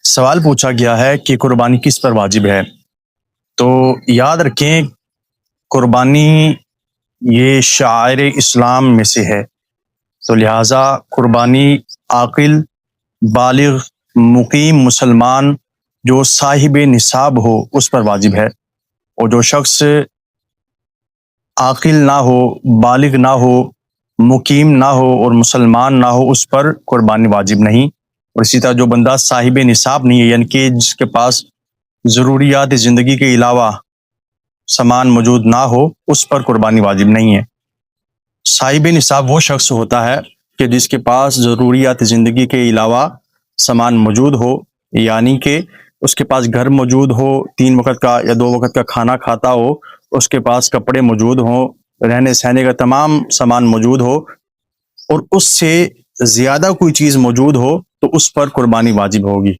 سوال پوچھا گیا ہے کہ قربانی کس پر واجب ہے؟ تو یاد رکھیں، قربانی یہ شعائر اسلام میں سے ہے، تو لہٰذا قربانی عاقل، بالغ، مقیم مسلمان جو صاحب نصاب ہو اس پر واجب ہے، اور جو شخص عاقل نہ ہو، بالغ نہ ہو، مقیم نہ ہو اور مسلمان نہ ہو اس پر قربانی واجب نہیں۔ اور اسی طرح جو بندہ صاحب نصاب نہیں ہے، یعنی کہ جس کے پاس ضروریات زندگی کے علاوہ سامان موجود نہ ہو، اس پر قربانی واجب نہیں ہے۔ صاحب نصاب وہ شخص ہوتا ہے کہ جس کے پاس ضروریات زندگی کے علاوہ سامان موجود ہو، یعنی کہ اس کے پاس گھر موجود ہو، 3 وقت کا یا 2 وقت کا کھانا کھاتا ہو، اس کے پاس کپڑے موجود ہوں، رہنے سہنے کا تمام سامان موجود ہو، اور اس سے زیادہ کوئی چیز موجود ہو تو اس پر قربانی واجب ہوگی۔